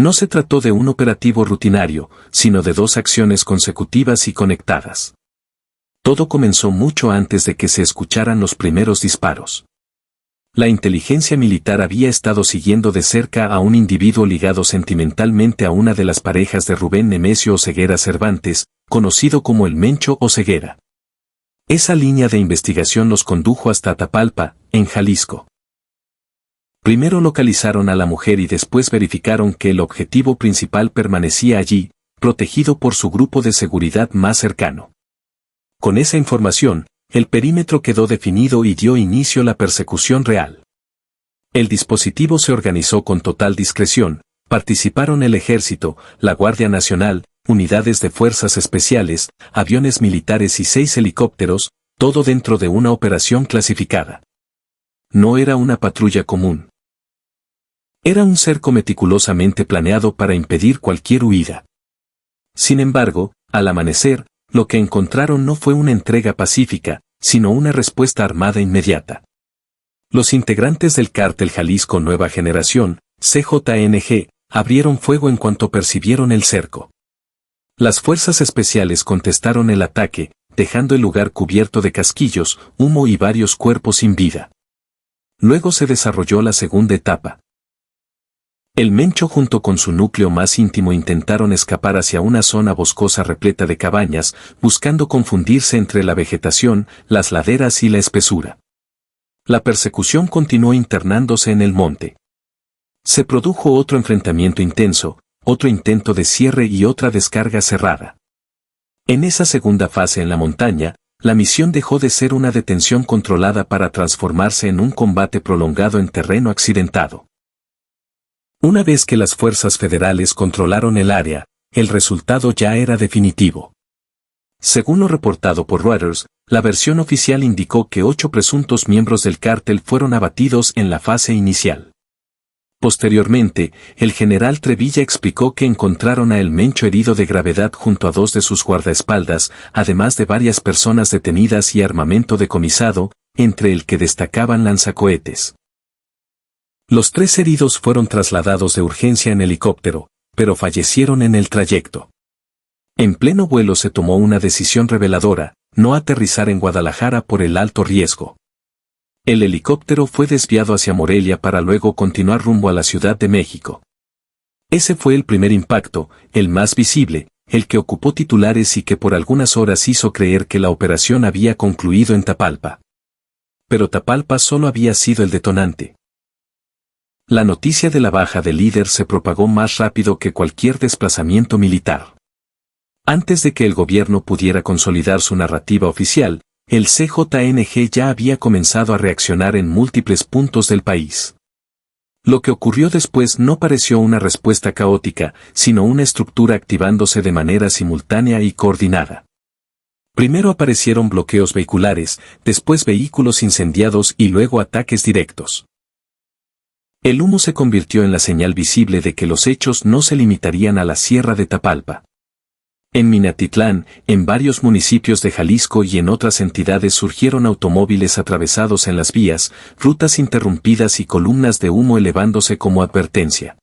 No se trató de un operativo rutinario, sino de dos acciones consecutivas y conectadas. Todo comenzó mucho antes de que se escucharan los primeros disparos. La inteligencia militar había estado siguiendo de cerca a un individuo ligado sentimentalmente a una de las parejas de Rubén Nemesio Oseguera Cervantes, conocido como el Mencho Oseguera. Esa línea de investigación los condujo hasta Tapalpa, en Jalisco. Primero localizaron a la mujer y después verificaron que el objetivo principal permanecía allí, protegido por su grupo de seguridad más cercano. Con esa información, el perímetro quedó definido y dio inicio la persecución real. El dispositivo se organizó con total discreción, participaron el Ejército, la Guardia Nacional, unidades de fuerzas especiales, aviones militares y 6 helicópteros, todo dentro de una operación clasificada. No era una patrulla común. Era un cerco meticulosamente planeado para impedir cualquier huida. Sin embargo, al amanecer, lo que encontraron no fue una entrega pacífica, sino una respuesta armada inmediata. Los integrantes del cártel Jalisco Nueva Generación, CJNG, abrieron fuego en cuanto percibieron el cerco. Las fuerzas especiales contestaron el ataque, dejando el lugar cubierto de casquillos, humo y varios cuerpos sin vida. Luego se desarrolló la segunda etapa. El Mencho junto con su núcleo más íntimo intentaron escapar hacia una zona boscosa repleta de cabañas, buscando confundirse entre la vegetación, las laderas y la espesura. La persecución continuó internándose en el monte. Se produjo otro enfrentamiento intenso, otro intento de cierre y otra descarga cerrada. En esa segunda fase en la montaña, la misión dejó de ser una detención controlada para transformarse en un combate prolongado en terreno accidentado. Una vez que las fuerzas federales controlaron el área, el resultado ya era definitivo. Según lo reportado por Reuters, la versión oficial indicó que 8 presuntos miembros del cártel fueron abatidos en la fase inicial. Posteriormente, el general Trevilla explicó que encontraron a El Mencho herido de gravedad junto a 2 de sus guardaespaldas, además de varias personas detenidas y armamento decomisado, entre el que destacaban lanzacohetes. Los 3 heridos fueron trasladados de urgencia en helicóptero, pero fallecieron en el trayecto. En pleno vuelo se tomó una decisión reveladora, no aterrizar en Guadalajara por el alto riesgo. El helicóptero fue desviado hacia Morelia para luego continuar rumbo a la Ciudad de México. Ese fue el primer impacto, el más visible, el que ocupó titulares y que por algunas horas hizo creer que la operación había concluido en Tapalpa. Pero Tapalpa solo había sido el detonante. La noticia de la baja del líder se propagó más rápido que cualquier desplazamiento militar. Antes de que el gobierno pudiera consolidar su narrativa oficial, el CJNG ya había comenzado a reaccionar en múltiples puntos del país. Lo que ocurrió después no pareció una respuesta caótica, sino una estructura activándose de manera simultánea y coordinada. Primero aparecieron bloqueos vehiculares, después vehículos incendiados y luego ataques directos. El humo se convirtió en la señal visible de que los hechos no se limitarían a la Sierra de Tapalpa. En Minatitlán, en varios municipios de Jalisco y en otras entidades surgieron automóviles atravesados en las vías, rutas interrumpidas y columnas de humo elevándose como advertencia.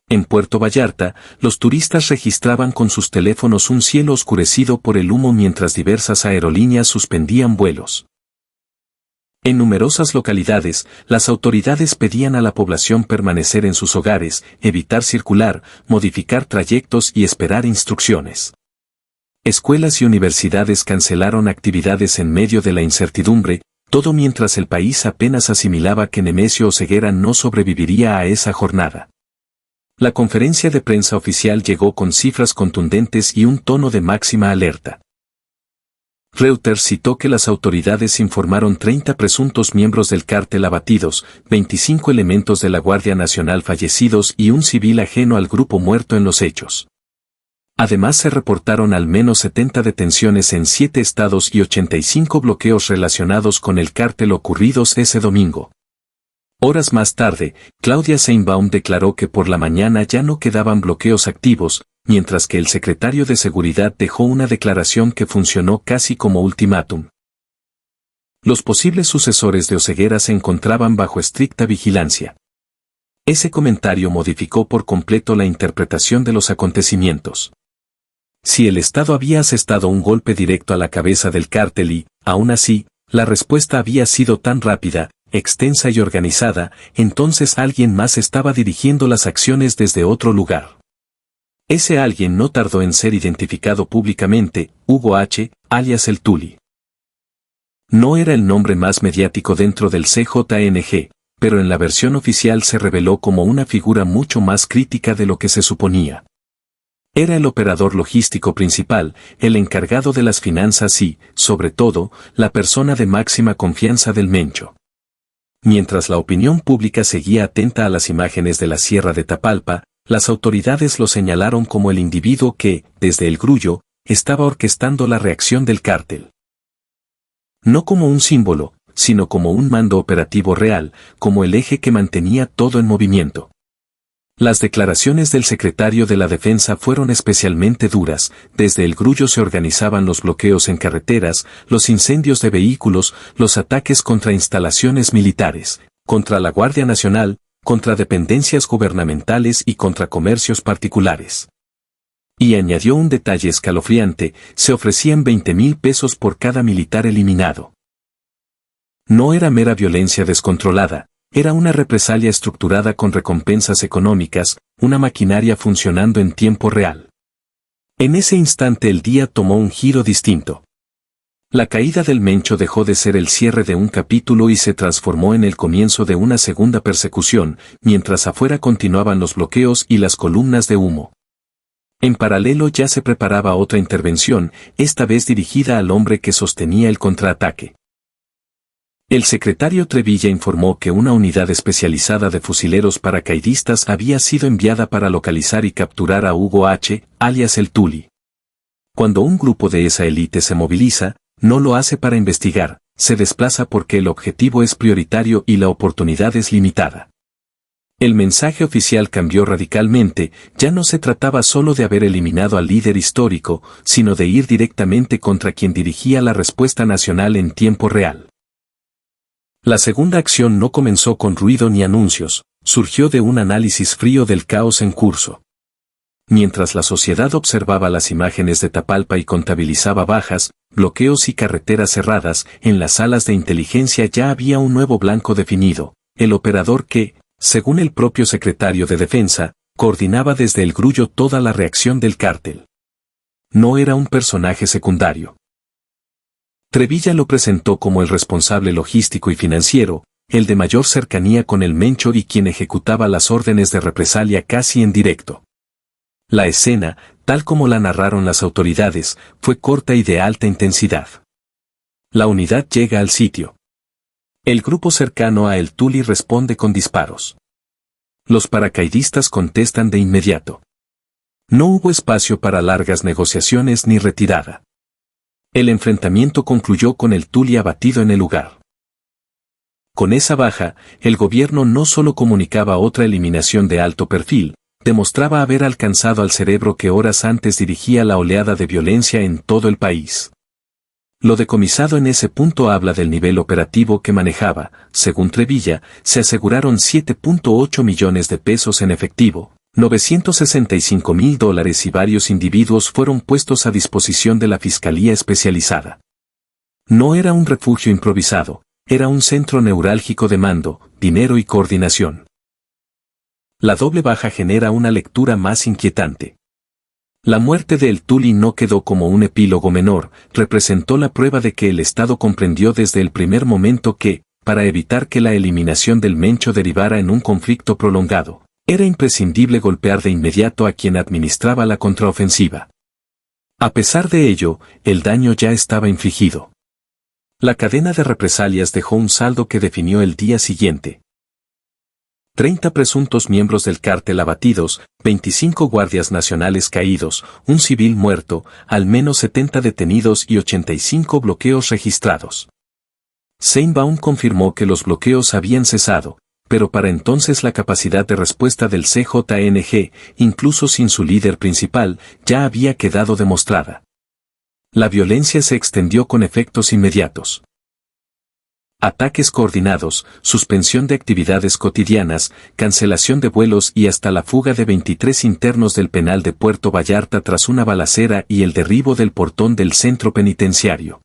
En Puerto Vallarta, los turistas registraban con sus teléfonos un cielo oscurecido por el humo mientras diversas aerolíneas suspendían vuelos. En numerosas localidades, las autoridades pedían a la población permanecer en sus hogares, evitar circular, modificar trayectos y esperar instrucciones. Escuelas y universidades cancelaron actividades en medio de la incertidumbre, todo mientras el país apenas asimilaba que Nemesio Oseguera no sobreviviría a esa jornada. La conferencia de prensa oficial llegó con cifras contundentes y un tono de máxima alerta. Reuters citó que las autoridades informaron 30 presuntos miembros del cártel abatidos, 25 elementos de la Guardia Nacional fallecidos y un civil ajeno al grupo muerto en los hechos. Además se reportaron al menos 70 detenciones en 7 estados y 85 bloqueos relacionados con el cártel ocurridos ese domingo. Horas más tarde, Claudia Sheinbaum declaró que por la mañana ya no quedaban bloqueos activos, mientras que el secretario de Seguridad dejó una declaración que funcionó casi como ultimátum. Los posibles sucesores de Oseguera se encontraban bajo estricta vigilancia. Ese comentario modificó por completo la interpretación de los acontecimientos. Si el Estado había asestado un golpe directo a la cabeza del cártel y, aún así, la respuesta había sido tan rápida, extensa y organizada, entonces alguien más estaba dirigiendo las acciones desde otro lugar. Ese alguien no tardó en ser identificado públicamente: Hugo H., alias el Tuli. No era el nombre más mediático dentro del CJNG, pero en la versión oficial se reveló como una figura mucho más crítica de lo que se suponía. Era el operador logístico principal, el encargado de las finanzas y, sobre todo, la persona de máxima confianza del Mencho. Mientras la opinión pública seguía atenta a las imágenes de la Sierra de Tapalpa, las autoridades lo señalaron como el individuo que, desde el Grullo, estaba orquestando la reacción del cártel. No como un símbolo, sino como un mando operativo real, como el eje que mantenía todo en movimiento. Las declaraciones del secretario de la Defensa fueron especialmente duras. Desde el Grullo se organizaban los bloqueos en carreteras, los incendios de vehículos, los ataques contra instalaciones militares, contra la Guardia Nacional, contra dependencias gubernamentales y contra comercios particulares. Y añadió un detalle escalofriante: se ofrecían 20,000 pesos por cada militar eliminado. No era mera violencia descontrolada, era una represalia estructurada con recompensas económicas, una maquinaria funcionando en tiempo real. En ese instante el día tomó un giro distinto. La caída del Mencho dejó de ser el cierre de un capítulo y se transformó en el comienzo de una segunda persecución, mientras afuera continuaban los bloqueos y las columnas de humo. En paralelo ya se preparaba otra intervención, esta vez dirigida al hombre que sostenía el contraataque. El secretario Trevilla informó que una unidad especializada de fusileros paracaidistas había sido enviada para localizar y capturar a Hugo H., alias el Tuli. Cuando un grupo de esa élite se moviliza, no lo hace para investigar, se desplaza porque el objetivo es prioritario y la oportunidad es limitada. El mensaje oficial cambió radicalmente, ya no se trataba solo de haber eliminado al líder histórico, sino de ir directamente contra quien dirigía la respuesta nacional en tiempo real. La segunda acción no comenzó con ruido ni anuncios, surgió de un análisis frío del caos en curso. Mientras la sociedad observaba las imágenes de Tapalpa y contabilizaba bajas, bloqueos y carreteras cerradas, en las salas de inteligencia ya había un nuevo blanco definido: el operador que, según el propio secretario de Defensa, coordinaba desde el Grullo toda la reacción del cártel. No era un personaje secundario. Trevilla lo presentó como el responsable logístico y financiero, el de mayor cercanía con el Mencho y quien ejecutaba las órdenes de represalia casi en directo. La escena, tal como la narraron las autoridades, fue corta y de alta intensidad. La unidad llega al sitio. El grupo cercano a el Tuli responde con disparos. Los paracaidistas contestan de inmediato. No hubo espacio para largas negociaciones ni retirada. El enfrentamiento concluyó con el Tuli abatido en el lugar. Con esa baja, el gobierno no solo comunicaba otra eliminación de alto perfil, demostraba haber alcanzado al cerebro que horas antes dirigía la oleada de violencia en todo el país. Lo decomisado en ese punto habla del nivel operativo que manejaba. Según Trevilla, se aseguraron 7.8 millones de pesos en efectivo, $965,000 y varios individuos fueron puestos a disposición de la Fiscalía Especializada. No era un refugio improvisado, era un centro neurálgico de mando, dinero y coordinación. La doble baja genera una lectura más inquietante. La muerte de el Tuli no quedó como un epílogo menor, representó la prueba de que el Estado comprendió desde el primer momento que, para evitar que la eliminación del Mencho derivara en un conflicto prolongado, era imprescindible golpear de inmediato a quien administraba la contraofensiva. A pesar de ello, el daño ya estaba infligido. La cadena de represalias dejó un saldo que definió el día siguiente. 30 presuntos miembros del cártel abatidos, 25 guardias nacionales caídos, un civil muerto, al menos 70 detenidos y 85 bloqueos registrados. Seinbaum confirmó que los bloqueos habían cesado, pero para entonces la capacidad de respuesta del CJNG, incluso sin su líder principal, ya había quedado demostrada. La violencia se extendió con efectos inmediatos. Ataques coordinados, suspensión de actividades cotidianas, cancelación de vuelos y hasta la fuga de 23 internos del penal de Puerto Vallarta tras una balacera y el derribo del portón del centro penitenciario.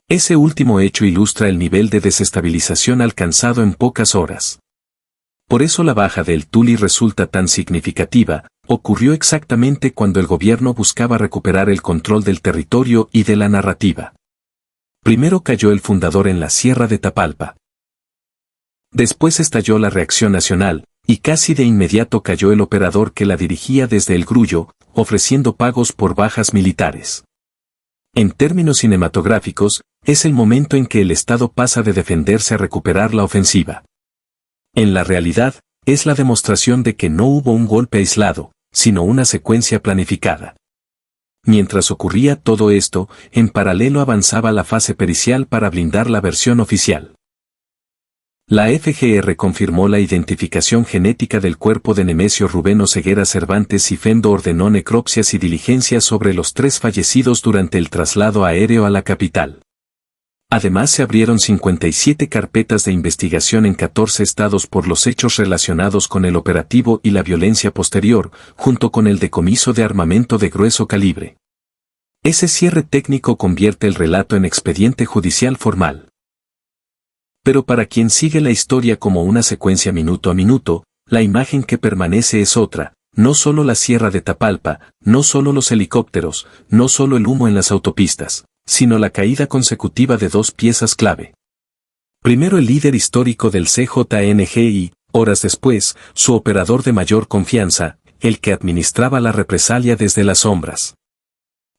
Ese último hecho ilustra el nivel de desestabilización alcanzado en pocas horas. Por eso la baja del Tuli resulta tan significativa, ocurrió exactamente cuando el gobierno buscaba recuperar el control del territorio y de la narrativa. Primero cayó el fundador en la Sierra de Tapalpa. Después estalló la reacción nacional, y casi de inmediato cayó el operador que la dirigía desde el Grullo, ofreciendo pagos por bajas militares. En términos cinematográficos, es el momento en que el Estado pasa de defenderse a recuperar la ofensiva. En la realidad, es la demostración de que no hubo un golpe aislado, sino una secuencia planificada. Mientras ocurría todo esto, en paralelo avanzaba la fase pericial para blindar la versión oficial. La FGR confirmó la identificación genética del cuerpo de Nemesio Rubén Oseguera Cervantes y Fendo ordenó necropsias y diligencias sobre los 3 fallecidos durante el traslado aéreo a la capital. Además se abrieron 57 carpetas de investigación en 14 estados por los hechos relacionados con el operativo y la violencia posterior, junto con el decomiso de armamento de grueso calibre. Ese cierre técnico convierte el relato en expediente judicial formal. Pero para quien sigue la historia como una secuencia minuto a minuto, la imagen que permanece es otra, no solo la Sierra de Tapalpa, no solo los helicópteros, no solo el humo en las autopistas, sino la caída consecutiva de 2 piezas clave. Primero el líder histórico del CJNG y, horas después, su operador de mayor confianza, el que administraba la represalia desde las sombras.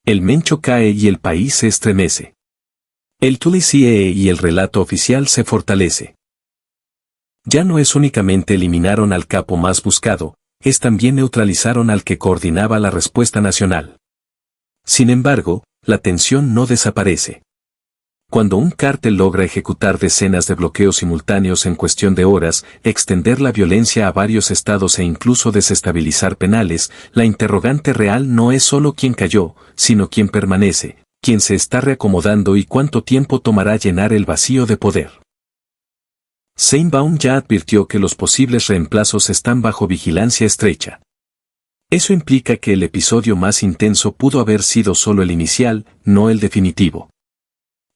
El Mencho cae y el país se estremece. El Tuli CIE y el relato oficial se fortalece. Ya no es únicamente eliminaron al capo más buscado, es también neutralizaron al que coordinaba la respuesta nacional. Sin embargo, la tensión no desaparece. Cuando un cártel logra ejecutar decenas de bloqueos simultáneos en cuestión de horas, extender la violencia a varios estados e incluso desestabilizar penales, la interrogante real no es solo quién cayó, sino quién permanece, quién se está reacomodando y cuánto tiempo tomará llenar el vacío de poder. Sheinbaum ya advirtió que los posibles reemplazos están bajo vigilancia estrecha. Eso implica que el episodio más intenso pudo haber sido solo el inicial, no el definitivo.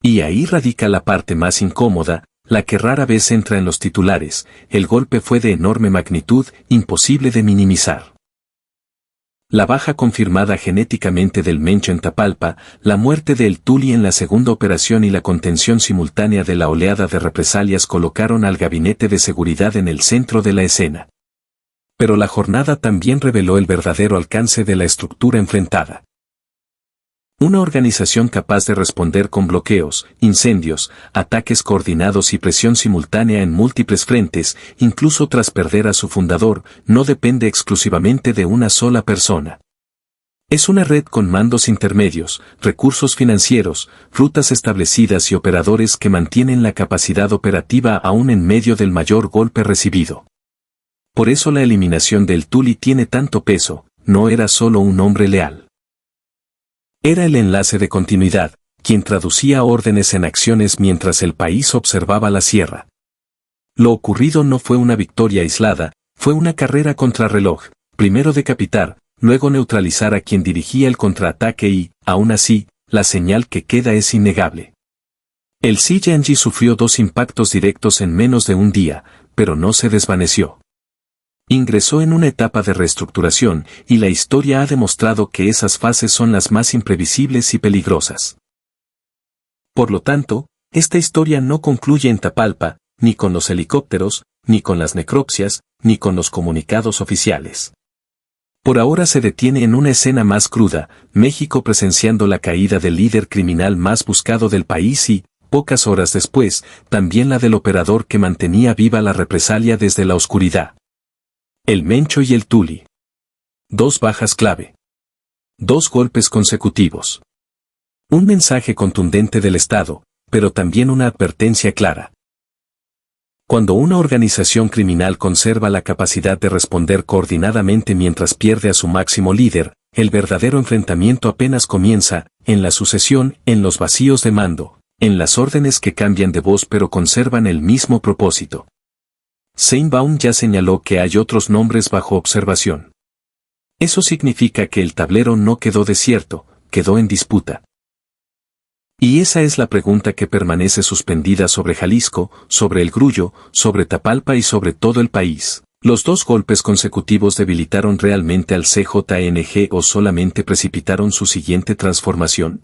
Y ahí radica la parte más incómoda, la que rara vez entra en los titulares, el golpe fue de enorme magnitud, imposible de minimizar. La baja confirmada genéticamente del Mencho en Tapalpa, la muerte de El Tuli en la segunda operación y la contención simultánea de la oleada de represalias colocaron al gabinete de seguridad en el centro de la escena. Pero la jornada también reveló el verdadero alcance de la estructura enfrentada. Una organización capaz de responder con bloqueos, incendios, ataques coordinados y presión simultánea en múltiples frentes, incluso tras perder a su fundador, no depende exclusivamente de una sola persona. Es una red con mandos intermedios, recursos financieros, rutas establecidas y operadores que mantienen la capacidad operativa aún en medio del mayor golpe recibido. Por eso la eliminación del Tuli tiene tanto peso, no era solo un hombre leal. Era el enlace de continuidad, quien traducía órdenes en acciones mientras el país observaba la sierra. Lo ocurrido no fue una victoria aislada, fue una carrera contrarreloj, primero decapitar, luego neutralizar a quien dirigía el contraataque y, aún así, la señal que queda es innegable. El CJNG sufrió 2 impactos directos en menos de un día, pero no se desvaneció. Ingresó en una etapa de reestructuración y la historia ha demostrado que esas fases son las más imprevisibles y peligrosas. Por lo tanto, esta historia no concluye en Tapalpa, ni con los helicópteros, ni con las necropsias, ni con los comunicados oficiales. Por ahora se detiene en una escena más cruda, México presenciando la caída del líder criminal más buscado del país y, pocas horas después, también la del operador que mantenía viva la represalia desde la oscuridad. El Mencho y el Tuli. 2 bajas clave. 2 golpes consecutivos. Un mensaje contundente del Estado, pero también una advertencia clara. Cuando una organización criminal conserva la capacidad de responder coordinadamente mientras pierde a su máximo líder, el verdadero enfrentamiento apenas comienza, en la sucesión, en los vacíos de mando, En las órdenes que cambian de voz pero conservan el mismo propósito. Seinbaum ya señaló que hay otros nombres bajo observación. Eso significa que el tablero no quedó desierto, quedó en disputa. Y esa es la pregunta que permanece suspendida sobre Jalisco, sobre El Grullo, sobre Tapalpa y sobre todo el país. ¿Los dos golpes consecutivos debilitaron realmente al CJNG o solamente precipitaron su siguiente transformación?